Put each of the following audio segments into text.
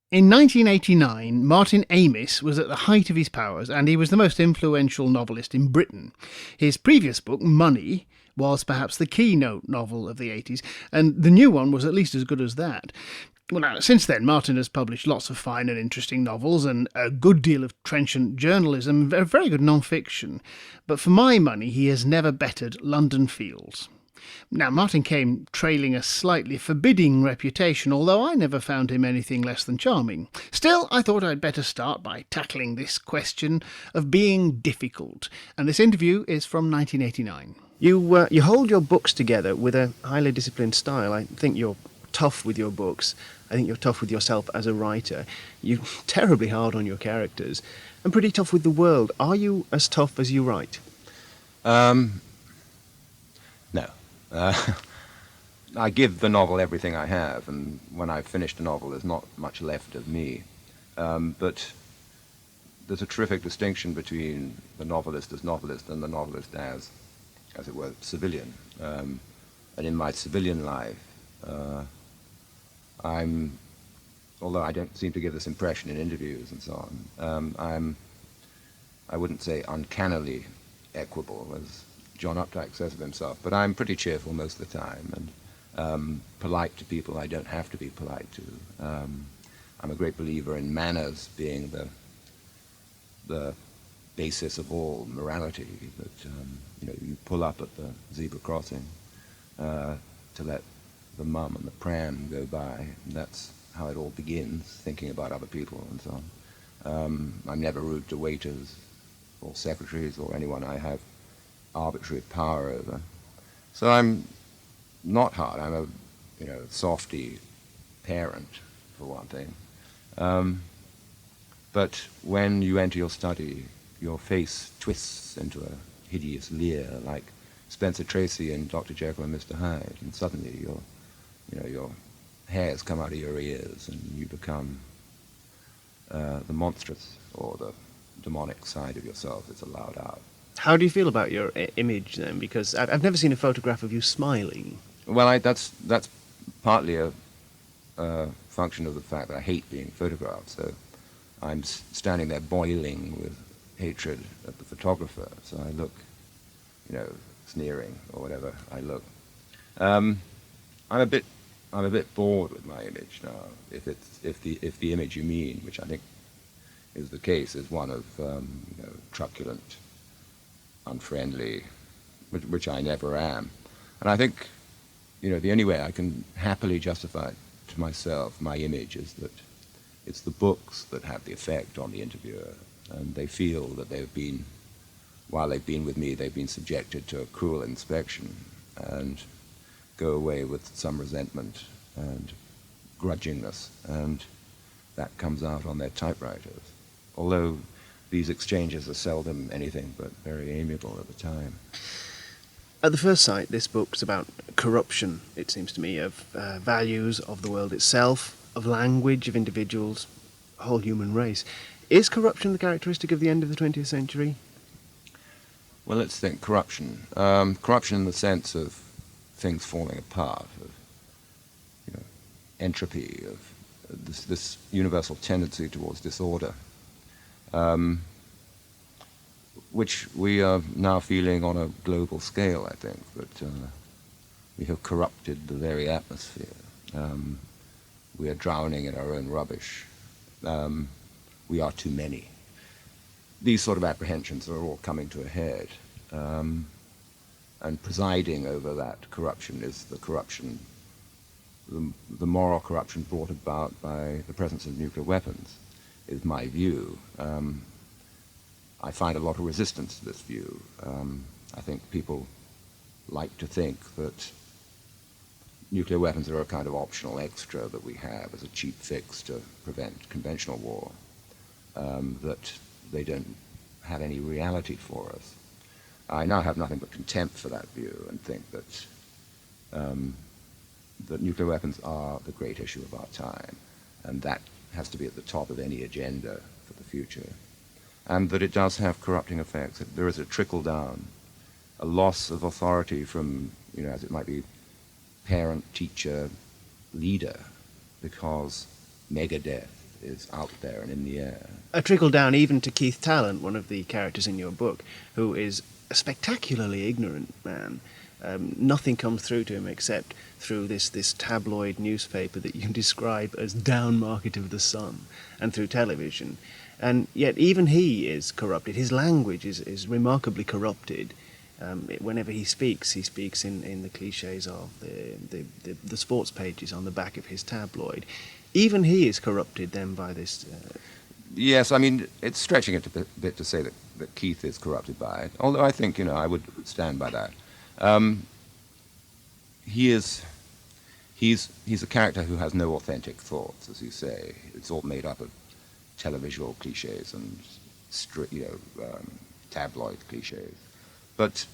In 1989, Martin Amis was at the height of his powers and he was the most influential novelist in Britain. His previous book, Money, was perhaps the keynote novel of the 80s, and the new one was at least as good as that. Well, now, since then, Martin has published lots of fine and interesting novels and a good deal of trenchant journalism, very good non-fiction. But for my money, he has never bettered London Fields. Now, Martin came trailing a slightly forbidding reputation, although I never found him anything less than charming. Still, I thought I'd better start by tackling this question of being difficult, and this interview is from 1989. You hold your books together with a highly disciplined style. I think you're tough with your books. I think you're tough with yourself as a writer. You're terribly hard on your characters and pretty tough with the world. Are you as tough as you write? No. I give the novel everything I have, and when I've finished a novel, there's not much left of me. But there's a terrific distinction between the novelist as novelist and the novelist as it were, civilian. And in my civilian life, although I don't seem to give this impression in interviews and so on, I wouldn't say uncannily equable, as John Updike says of himself, but I'm pretty cheerful most of the time and polite to people I don't have to be polite to. I'm a great believer in manners being the basis of all morality, that you pull up at the zebra crossing to let the mum and the pram go by. And that's how it all begins, thinking about other people and so on. I'm never rude to waiters or secretaries or anyone I have arbitrary power over. So I'm not hard. I'm a softy parent, for one thing. But when you enter your study, your face twists into a hideous leer, like Spencer Tracy in Dr. Jekyll and Mr. Hyde, and suddenly your hairs come out of your ears, and you become the monstrous or the demonic side of yourself is allowed out. How do you feel about your image then? Because I've never seen a photograph of you smiling. Well, that's partly a function of the fact that I hate being photographed. So I'm standing there boiling with hatred at the photographer. So I look, sneering or whatever I look. I'm a bit bored with my image now. If the image you mean, which I think is the case, is one of truculent, unfriendly, which I never am. And I think, the only way I can happily justify to myself my image is that it's the books that have the effect on the interviewer, and they feel that while they've been with me, they've been subjected to a cruel inspection and go away with some resentment and grudgingness, and that comes out on their typewriters. Although these exchanges are seldom anything but very amiable at the time. At the first sight, this book's about corruption, it seems to me, of values, of the world itself, of language, of individuals, the whole human race. Is corruption the characteristic of the end of the 20th century? Well, let's think corruption. Corruption in the sense of things falling apart, of entropy, of this universal tendency towards disorder, which we are now feeling on a global scale, I think, that we have corrupted the very atmosphere. We are drowning in our own rubbish. We are too many. These sort of apprehensions are all coming to a head. And presiding over that corruption is the corruption, the moral corruption brought about by the presence of nuclear weapons, is my view. I find a lot of resistance to this view. I think people like to think that nuclear weapons are a kind of optional extra that we have as a cheap fix to prevent conventional war, that they don't have any reality for us. I now have nothing but contempt for that view and think that that nuclear weapons are the great issue of our time, and that has to be at the top of any agenda for the future, and that it does have corrupting effects. There is a trickle down, a loss of authority from, as it might be, parent, teacher, leader, because megadeth is out there and in the air. A trickle down even to Keith Talent, one of the characters in your book, who is a spectacularly ignorant man. Nothing comes through to him except through this tabloid newspaper that you describe as down market of the Sun, and through television. And yet even he is corrupted. His language is remarkably corrupted. Whenever he speaks in the cliches of the sports pages on the back of his tabloid. Even he is corrupted then by this. Yes, I mean, it's stretching it a bit to say that Keith is corrupted by it, although I think, I would stand by that. He's a character who has no authentic thoughts, as you say. It's all made up of televisual cliches and tabloid cliches. But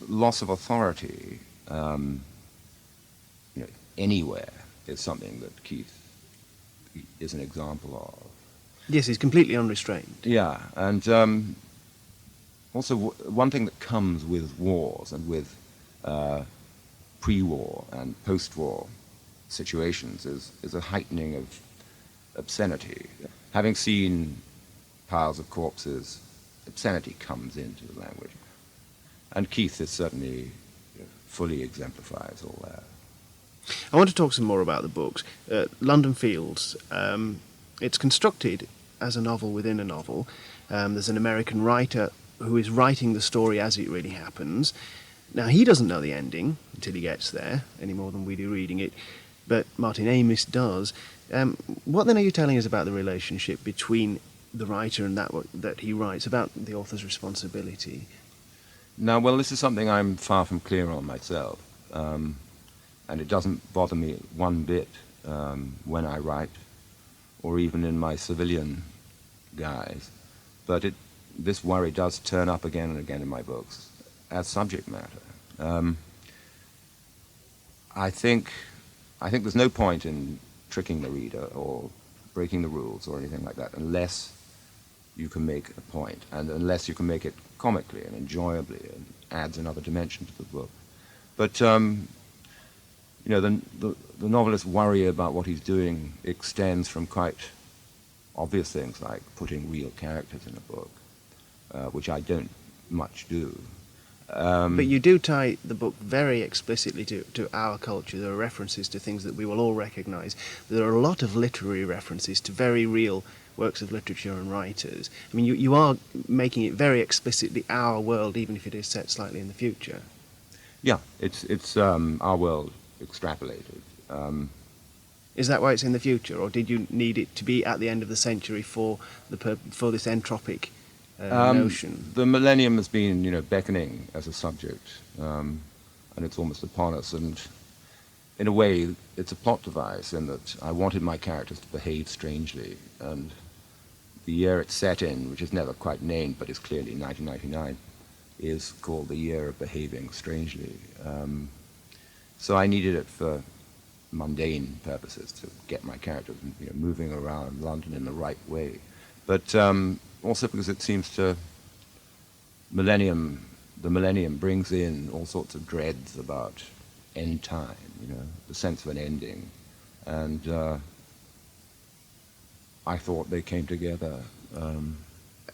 loss of authority, anywhere is something that Keith is an example of. Yes, he's completely unrestrained. Yeah, and also one thing that comes with wars and with pre-war and post-war situations is a heightening of obscenity. Having seen piles of corpses, obscenity comes into the language. And Keith is certainly fully exemplifies all that. I want to talk some more about the books. London Fields, it's constructed as a novel within a novel. There's an American writer who is writing the story as it really happens. Now, he doesn't know the ending until he gets there, any more than we do reading it, but Martin Amis does. What then are you telling us about the relationship between the writer and that he writes, about the author's responsibility? Now, well, this is something I'm far from clear on myself, and it doesn't bother me one bit when I write, or even in my civilian guise. But this worry does turn up again and again in my books as subject matter. I think there's no point in tricking the reader or breaking the rules or anything like that unless you can make a point, and unless you can make it comically and enjoyably and adds another dimension to the book. But the novelist's worry about what he's doing extends from quite obvious things like putting real characters in a book, which I don't much do. But you do tie the book very explicitly to our culture. There are references to things that we will all recognise. There are a lot of literary references to very real works of literature and writers. I mean, you are making it very explicitly our world, even if it is set slightly in the future. Yeah, it's our world extrapolated. Is that why it's in the future, or did you need it to be at the end of the century for this entropic notion? The millennium has been, beckoning as a subject, and it's almost upon us. And in a way, it's a plot device in that I wanted my characters to behave strangely, and the year it's set in, which is never quite named but is clearly 1999, is called the year of behaving strangely. So I needed it for mundane purposes to get my characters moving around London in the right way. But also because it seems the millennium brings in all sorts of dreads about end time, the sense of an ending. And I thought they came together.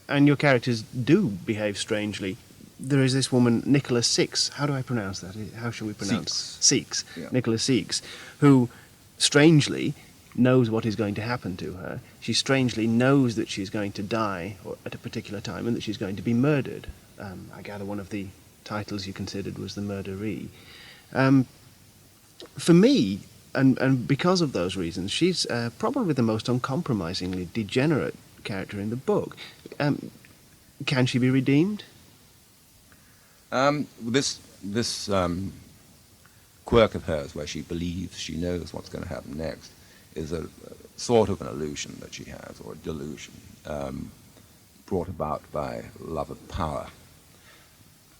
And your characters do behave strangely. There is this woman, Nicholas Six. How do I pronounce that? How shall we pronounce Six? Yeah. Nicholas Six, who strangely knows what is going to happen to her. She strangely knows that she's going to die at a particular time and that she's going to be murdered. I gather one of the titles you considered was The Murderee. For me, and because of those reasons, she's probably the most uncompromisingly degenerate character in the book. Can she be redeemed? This quirk of hers, where she believes she knows what's going to happen next, is a sort of an illusion that she has, or a delusion, brought about by love of power.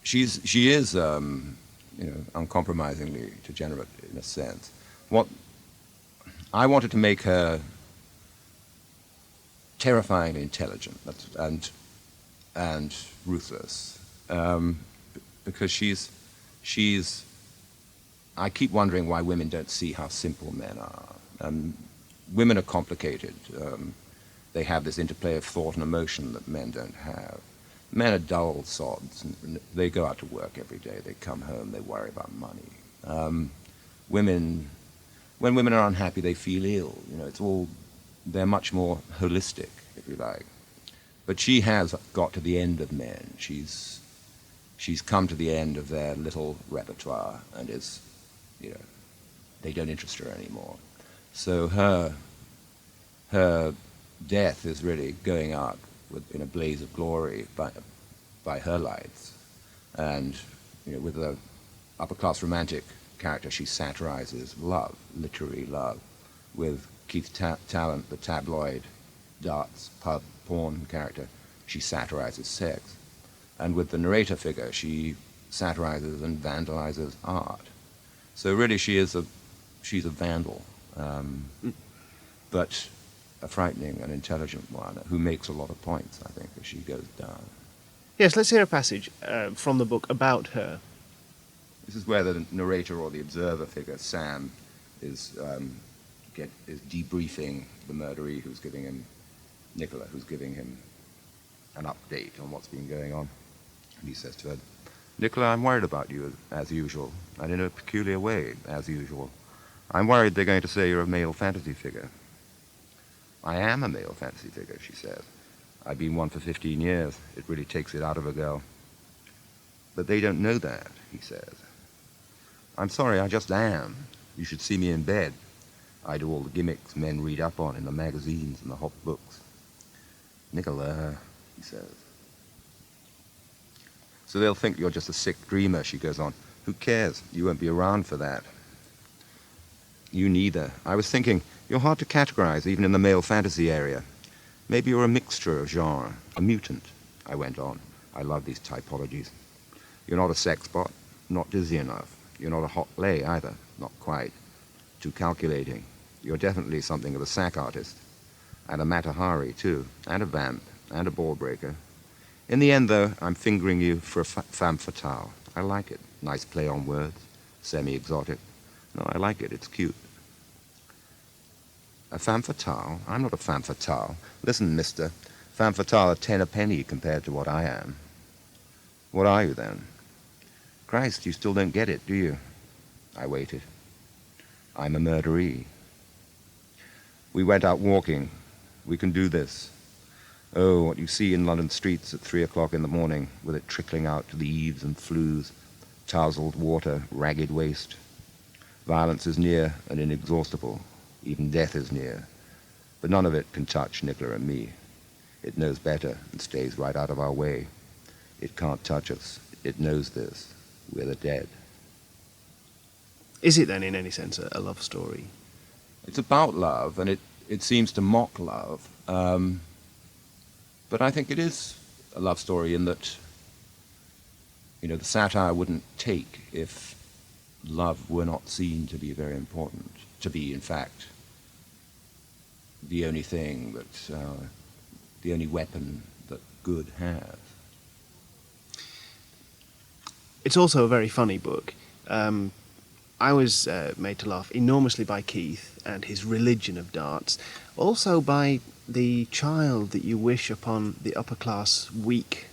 She is uncompromisingly degenerate in a sense. What I wanted to make her terrifyingly intelligent and ruthless, because she's. I keep wondering why women don't see how simple men are. women are complicated. They have this interplay of thought and emotion that men don't have. Men are dull sods. They go out to work every day. They come home. They worry about money. Women, when women are unhappy, they feel ill. You know, it's all. They're much more holistic, if you like. But she has got to the end of men. She's come to the end of their little repertoire and is, you know, they don't interest her anymore. So her death is really going out in a blaze of glory by her lights. And, you know, with the upper-class romantic character, she satirizes love, literary love, with Keith Talent, the tabloid darts pub porn character, she satirizes sex. And with the narrator figure, she satirizes and vandalizes art. So really she's a vandal, but a frightening and intelligent one who makes a lot of points, I think, as she goes down. Yes, let's hear a passage from the book about her. This is where the narrator or the observer figure, Sam, is debriefing the murderee who's giving him, Nicola, who's giving him an update on what's been going on. And he says to her, "Nicola, I'm worried about you, as usual, and in a peculiar way, as usual. I'm worried they're going to say you're a male fantasy figure." "I am a male fantasy figure," she says. "I've been one for 15 years. It really takes it out of a girl." "But they don't know that," he says. "I'm sorry, I just am. You should see me in bed. I do all the gimmicks men read up on in the magazines and the hot books." "Nicola," he says. "So they'll think you're just a sick dreamer," she goes on. "Who cares? You won't be around for that." "You neither. I was thinking, you're hard to categorize even in the male fantasy area. Maybe you're a mixture of genre, a mutant," I went on. I love these typologies. "You're not a sex bot, not dizzy enough. You're not a hot lay either, not quite. Too calculating. You're definitely something of a sack artist. And a Matahari, too, and a vamp, and a ball breaker. In the end, though, I'm fingering you for a femme fatale. I like it. Nice play on words. Semi-exotic. No, I like it. It's cute." "A femme fatale? I'm not a femme fatale. Listen, mister, femme fatale are 10 a penny compared to what I am." "What are you, then?" "Christ, you still don't get it, do you?" I waited. "I'm a murderee." We went out walking. We can do this. Oh, what you see in London streets at 3 o'clock in the morning, with it trickling out to the eaves and flues, tousled water, ragged waste. Violence is near and inexhaustible. Even death is near. But none of it can touch Nicola and me. It knows better and stays right out of our way. It can't touch us. It knows this. We're the dead. Is it then, in any sense, a love story? It's about love, and it seems to mock love. But I think it is a love story in that, you know, the satire wouldn't take if love were not seen to be very important, to be, in fact, the only thing that, the only weapon that good has. It's also a very funny book. I was made to laugh enormously by Keith and his religion of darts, also by the child that you wish upon the upper-class, weak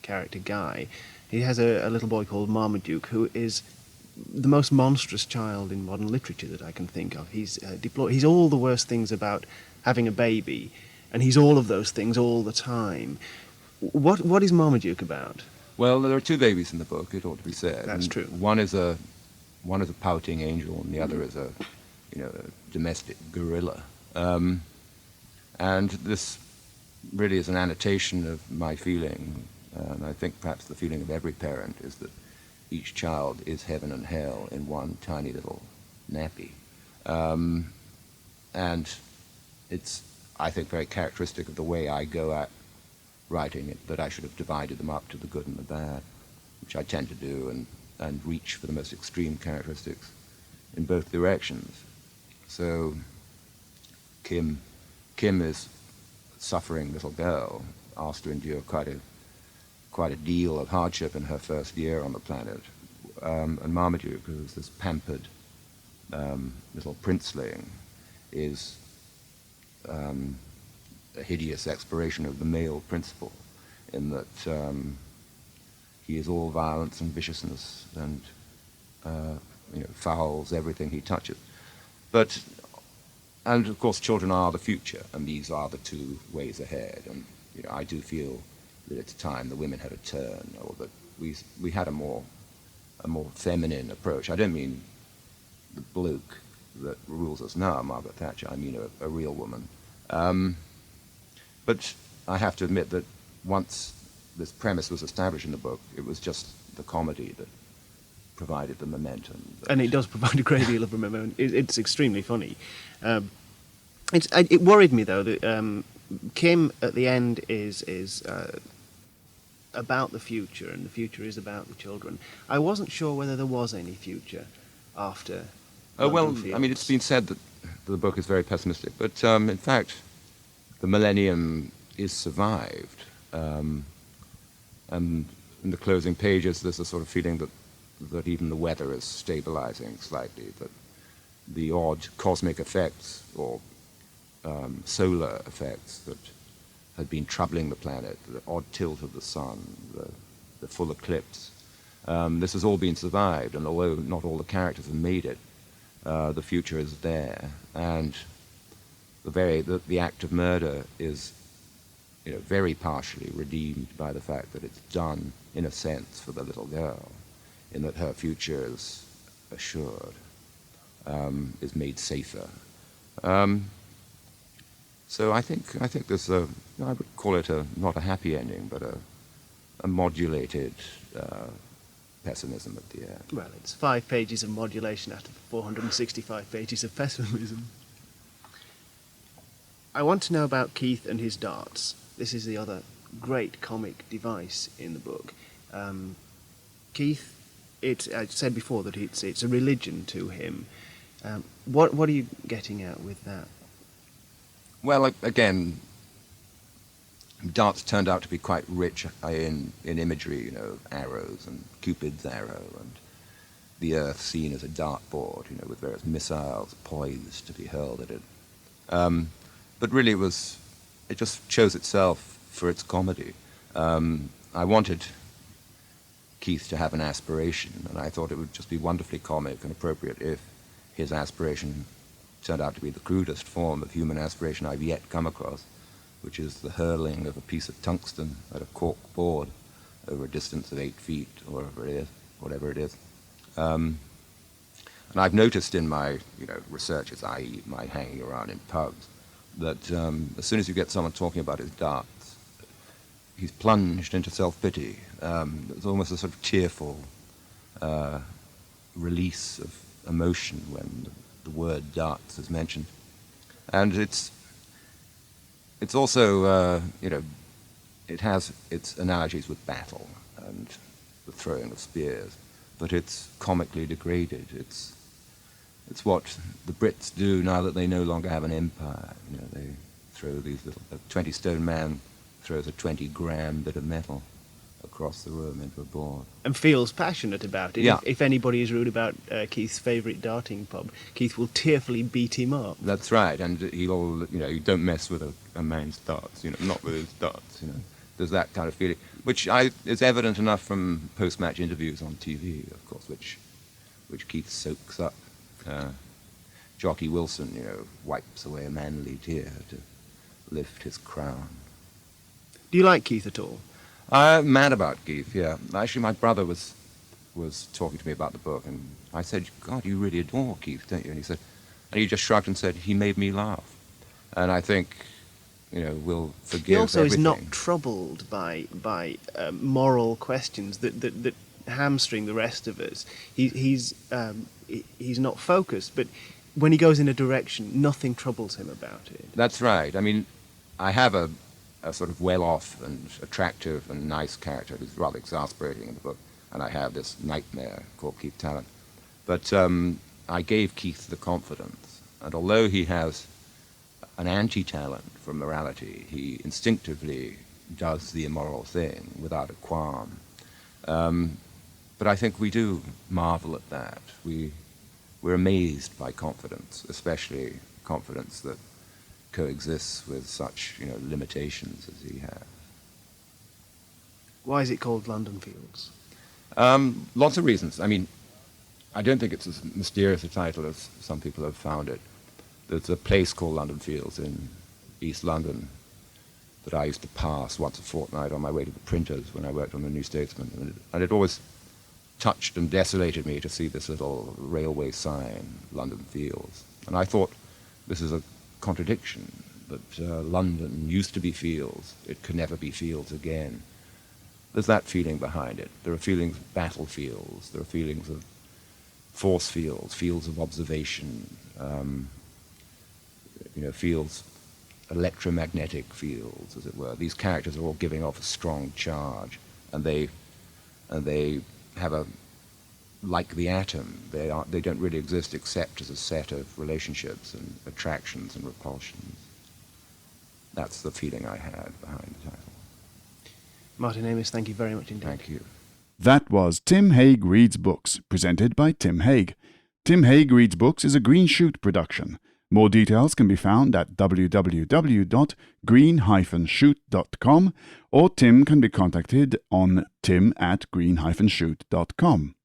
character Guy. He has a little boy called Marmaduke, who is the most monstrous child in modern literature that I can think of. He's he's all the worst things about having a baby, and he's all of those things all the time. What is Marmaduke about? Well, there are two babies in the book, it ought to be said. That's And true. One is a pouting angel, and the other is a domestic gorilla. And this really is an annotation of my feeling, and I think perhaps the feeling of every parent is that each child is heaven and hell in one tiny little nappy. And it's, I think, very characteristic of the way I go at writing it, that I should have divided them up to the good and the bad, which I tend to do, and reach for the most extreme characteristics in both directions. So Kim is a suffering little girl, asked to endure quite a deal of hardship in her first year on the planet. And Marmaduke, who's this pampered little princeling, is a hideous exploration of the male principle, in that he is all violence and viciousness and fouls everything he touches. And of course, children are the future, and these are the two ways ahead. And I do feel that it's time the women had a turn, or that we had a more feminine approach. I don't mean the bloke that rules us now, Margaret Thatcher. I mean a real woman. But I have to admit that once this premise was established in the book, it was just the comedy that provided the momentum. And it does provide a great deal of momentum. It's extremely funny. It worried me, though, that Kim at the end is about the future, and the future is about the children. I wasn't sure whether there was any future after. Well, London Fields. I mean, it's been said that the book is very pessimistic, but in fact, the millennium is survived. And in the closing pages, there's a sort of feeling that even the weather is stabilizing slightly, that the odd cosmic effects or solar effects that had been troubling the planet, the odd tilt of the sun, the full eclipse, this has all been survived, and although not all the characters have made it, the future is there, and the act of murder is very partially redeemed by the fact that it's done, in a sense, for the little girl, in that her future is assured, is made safer. So I think there's I would call it not a happy ending, but a modulated pessimism at the end. Well, it's 5 pages of modulation out of 465 pages of pessimism. I want to know about Keith and his darts. This is the other great comic device in the book. Keith, I said before that it's a religion to him. What are you getting at with that? Well, again, darts turned out to be quite rich in imagery, arrows and Cupid's arrow, and the Earth seen as a dartboard, with various missiles poised to be hurled at it. But really, it just chose itself for its comedy. I wanted Keith to have an aspiration, and I thought it would just be wonderfully comic and appropriate if his aspiration turned out to be the crudest form of human aspiration I've yet come across, which is the hurling of a piece of tungsten at a cork board over a distance of 8 feet, or whatever it is. And I've noticed in my researches, i.e. my hanging around in pubs, that as soon as you get someone talking about his darts, he's plunged into self-pity. There's almost a sort of tearful release of emotion when the word darts is mentioned. And it's also, it has its analogies with battle and the throwing of spears, but it's comically degraded. It's what the Brits do now that they no longer have an empire. They throw these little... A 20-stone man throws a 20-gram bit of metal across the room into a board. And feels passionate about it. Yeah. If anybody is rude about Keith's favourite darting pub, Keith will tearfully beat him up. That's right, and he'll, you don't mess with a man's darts, not with his darts, There's that kind of feeling, which is evident enough from post-match interviews on TV, of course, which Keith soaks up. Jockey Wilson, wipes away a manly tear to lift his crown. Do you like Keith at all? I'm mad about Keith, yeah. Actually, my brother was talking to me about the book, and I said, God, you really adore Keith, don't you? And he just shrugged and said, he made me laugh. And I think, we'll forgive He also everything. is not troubled by moral questions that hamstring the rest of us. He's not focused, but when he goes in a direction, nothing troubles him about it. That's right. I mean, I have a sort of well-off and attractive and nice character who's rather exasperating in the book, and I have this nightmare called Keith Talent. But I gave Keith the confidence, and although he has an anti-talent for morality, he instinctively does the immoral thing without a qualm. But I think we do marvel at that. We're amazed by confidence, especially confidence that coexists with such, limitations as he has. Why is it called London Fields? Lots of reasons. I mean, I don't think it's as mysterious a title as some people have found it. There's a place called London Fields in East London that I used to pass once a fortnight on my way to the printers when I worked on the New Statesman. And it always touched and desolated me to see this little railway sign, London Fields. And I thought this is a contradiction, that London used to be fields. It could never be fields again. There's that feeling behind it. There are feelings of battlefields. There are feelings of force fields, fields of observation, fields, electromagnetic fields, as it were. These characters are all giving off a strong charge, and they have a, like the atom, they don't really exist except as a set of relationships and attractions and repulsions. That's the feeling I had behind the title. Martin Amis, thank you very much indeed. Thank you. That was Tim Hague Reads Books, presented by Tim Hague. Tim Hague Reads Books is a Green Shoot production. More details can be found at www.green-shoot.com, or Tim can be contacted on tim@green-shoot.com.